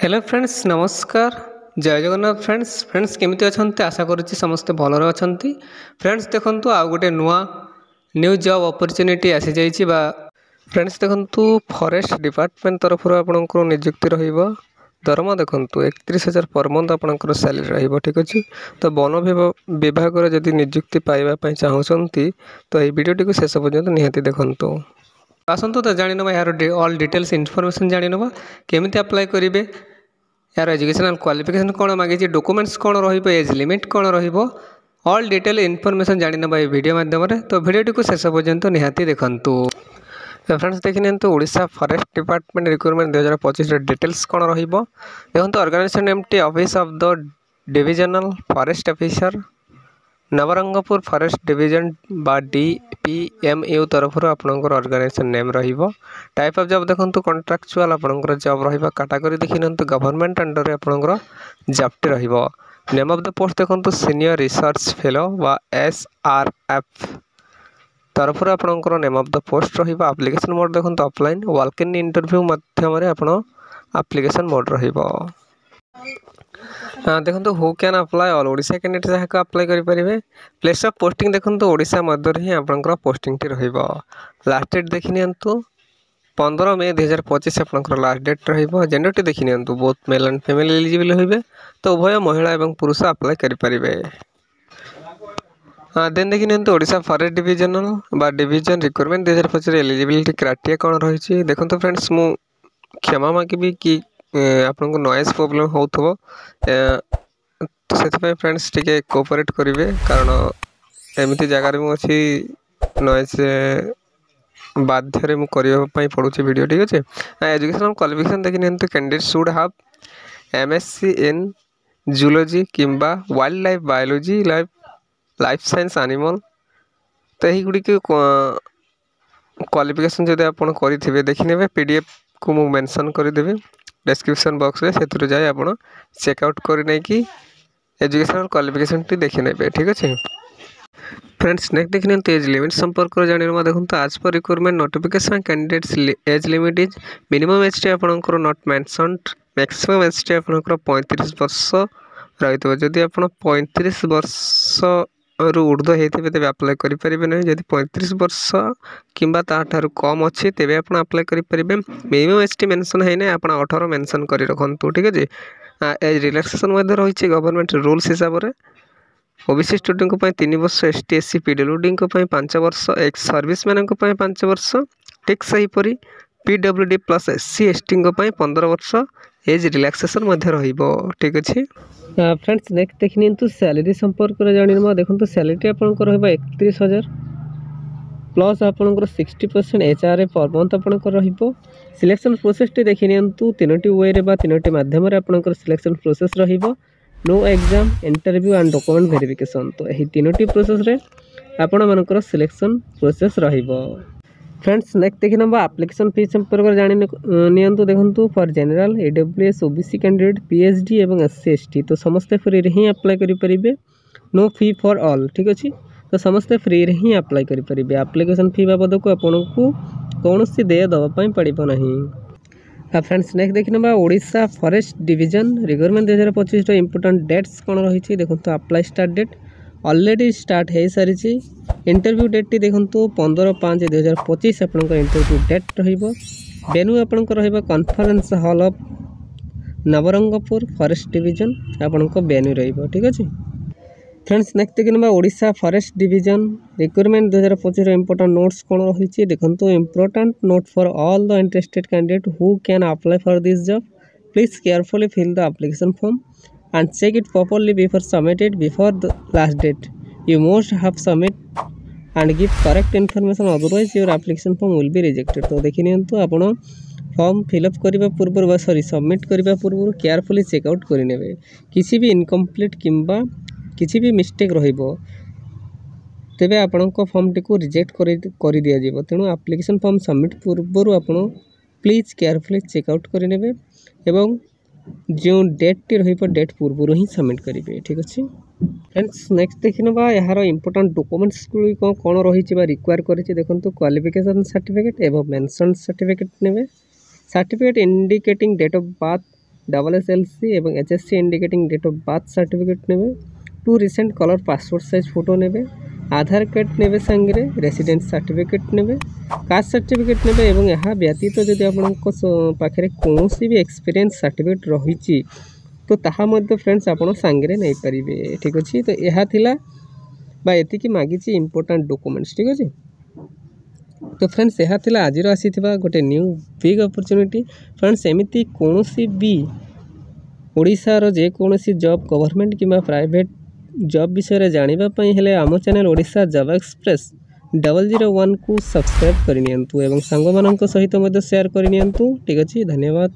Hello friends नमस्कार जय Jagannath friends केमिति अछंती आशा करुच्ची समस्ते भलरे अछंती। फ्रेंड्स देखंतु आ गोटे नुआ न्यू जॉब अपॉर्चुनिटी आसी जाइछि बा फ्रेंड्स देखंतु फॉरेस्ट डिपार्टमेंट तरफ आपनकर नियुक्ति रहिबो। दरमा देखंतु 31,000 पर मंथ आपनकर सैलरी रहिबो। ठीक अछि तो वन विभाग रे जदि नियुक्ति पाइबा पई चाहउछंती तो ए वीडियो टिको शेष पर्यंत निहाती देखंतु। आसतु तो जानि नबा यार ऑल डिटेल्स इनफॉरमेशन जानि नबा केमिति अप्लाई करिवे, यार एजुकेशनल क्वालिफिकेशन कौन मागिछि, डॉक्यूमेंट्स कौन रहिबो, एज लिमिट कौन रहिबो, ऑल डिटेल इनफॉरमेशन जानि नबा ए वीडियो माध्यम रे। तो वीडियो को शेष पर्यंत निहाती देखंतु। तो फ्रेंड्स देखिनियंतु ओडिशा फॉरेस्ट डिपार्टमेंट रिक्रूटमेंट 2025 रे डिटेल्स कौन रहिबो देखंतु। ऑर्गेनाइजेशन नेमटी office of the divisional forest officer Nabarangpur forest division बा DPMU तरफ आपनकर ऑर्गेनाइजेशन नेम रहिबो। टाइप ऑफ जॉब देखंतु कॉन्ट्रैक्चुअल आपनकर जॉब रहिबा। कैटेगरी देखिनंतु गवर्नमेंट अंडर रे आपनकर जॉब रहिबो। नेम ऑफ द पोस्ट देखंतु सीनियर रिसर्च फेलो बा SRF तरफ आपनकर नेम ऑफ द पोस्ट रहिबो। एप्लीकेशन मोड देखंतु ऑफलाइन वॉक इन इंटरव्यू माध्यम रे आपण एप्लीकेशन मोड रहिबो। देखो who can apply all Odisha candidate जहाँ अप्लाई करेंगे। प्लेस ऑफ पोस्टिंग देखो ओडिशा मध्य ही आपंकर पोस्टिंग टी रहिबो। लास्ट डेट देखिए 15 मई 2025 आपंकर लास्ट डेट रहिबो। जेंडर टी देखिए both male and female eligible होइबे तो उभय महिला एवं पुरुष अप्लाई करेंगे। देन देखिए ओडिशा फॉरेस्ट डिविजनल बा डिवीजन रिक्रूटमेंट 2025 एलिजिबिलिटी क्राइटेरिया कौन रही। देखो फ्रेंड्स मु क्षमा मागिबी कि आपन को नॉइज प्रॉब्लम होथबो तो से फ्रेंड्स टिके कोऑपरेट करेंगे कारण एमती जगार मुझे नॉइज बाध्य मु करने पड़ुची वीडियो। ठीक अच्छे एजुकेशनल क्वालिफिकेशन देखिए candidate should have MSc in zoology किंबा wildlife biology life science animal तो यही गुड़ी क्वालिफिकेशन जब आप करेंगे देखने PDF को मु मेंशन करदेवी डिस्क्रिप्शन बॉक्स रे से जाए आप चेकआउट करने की एजुकेशनल क्वालिफिकेशन टी देखी ने। ठीक अच्छे फ्रेंड्स नेक्स्ट देखिए एज लिमिट संपर्क जाना देखो। आज पर recruitment notification candidates age limit is minimum age टी आपंकर नॉट मेंशन्ड मैक्सिमम एज टी आपंकर 35 वर्ष रही है। जदि आप 35 वर्ष रु ऊर्ध्व होते तेज अप्लाई करेंगे ना। जब 35 वर्ष किंबा ताठार कम अच्छी तेज आप अप्लाई करेंगे। मिनिमम एज टी मेंशन है ना आप 18 मेंशन कर रखु। ठीक है एज रिलैक्सेशन रही गवर्नमेंट रूल्स हिसाब से OBC स्टूडेंट को 3 वर्ष ST SC PWD को 5 वर्ष एक्स सर्विस मैन को 5 वर्ष ठीक सहीपरी PWD प्लस SC ST को 15 वर्ष एज रिलैक्सेशन रहिबो। ठीक अच्छे फ्रेंड्स नेक्स्ट देखिए सैलरी संपर्क जाना देखो। सैलरी आपंकर 31,000 प्लस आपंकर 60% HRA पर मंथ आपंकर सिलेक्शन प्रोसेस टी देखिए 3टी वे रे 3टी माध्यम आपंकर सिलेक्शन प्रोसेस रहिबो। No exam interview and document verification तो यही 3टी प्रोसेस रे आपण मानकर सिलेक्शन प्रोसेस रहिबो। फ्रेंड्स नेक्स्ट देखिए ना एप्लिकेशन फी संपर्क जानी नियंतु देखंतु for general AWS OBC candidate PhD एवं SC ST तो समस्ते फ्री रे ही अप्लाई करि परिबे। नो फी फॉर ऑल ठीक अछि तो समस्ते फ्री रे ही अप्लाई करि परिबे। एप्लिकेशन फी बाबद को आपनको कौनसी देय दवा पई पड़िबो नहीं। फ्रेंड्स नेक्स्ट देखिए Odisha forest division recruitment 2025 important dates कौन रही। देखो apply start date already start हो सारी। इंटरव्यू डेट टी देखो 15/5/2025 आपंकर इंटरव्यू डेट रहिबो। वेन्यू आपंकर रहिबो conference hall of Nabarangpur forest division आपंकर वेन्यू रहिबो। ठीक अच्छे फ्रेंड्स नेक्स्ट देखिए Odisha forest division recruitment 2025 important notes कौन रही। देखो important note for all the interested candidate who can apply for this job please carefully fill the application form and check it properly before submitted before the last date. You must have submit and give correct information otherwise your application form will be rejected. तो देखि नियंतु आपण form fill up करबा पूर्व sorry submit करबा पूर्व carefully checkout करि नेबे। किसी भी इनकम्प्लीट किंबा किसी भी मिस्टेक रहिबो तेबे आपणको फॉर्म टी को रिजेक्ट करि दिया जिवो। तेणु एप्लीकेशन फॉर्म सबमिट पूर्व आपण प्लीज केयरफुली चेकआउट करि नेबे एवं जो डेट टी रही डेट पूर्व ही सबमिट करेंगे। ठीक अच्छे फ्रेंड्स नेक्स्ट देखिए यार इंपोर्टेंट डॉक्यूमेंट्स कौन रही रिक्वायर करें। देखो क्वालिफिकेशन सर्टिफिकेट एवं मेंशन सर्टिफिकेट ने certificate indicating date of birth SSLC এবং HSC indicating date of birth certificate নেবে 2 recent colour passport size photo নেবে आधार कार्ड नेबे सांगे रेसिडेंस सर्टिफिकेट नेबे कास्ट सर्टिफिकेट नेबे एवं यहाँ व्यतीत जदि आपण पाखे कौन भी एक्सपीरियंस सर्टिफिकेट रही तो ताहा मध्य फ्रेंड्स आपण सांगे नहीं पारे ठीक अच्छे तो यह थिला बा एतिकी मागिची इंपोर्टेंट डॉक्यूमेंट्स ठीक अच्छे तो फ्रेंड्स यह थिला आज आसी गोटे न्यू बिग अपॉर्चुनिटी फ्रेंड्स एमती कौन भी ओडिशार जेकोसी जॉब गवर्नमेंट किंबा प्राइवेट जॉब विषय में जानापी हेले आम चैनल ओडिशा जॉब एक्सप्रेस 001 को सब्सक्राइब करनी एवं सांग मान सहित शेयर करनी ठीक अच्छे धन्यवाद।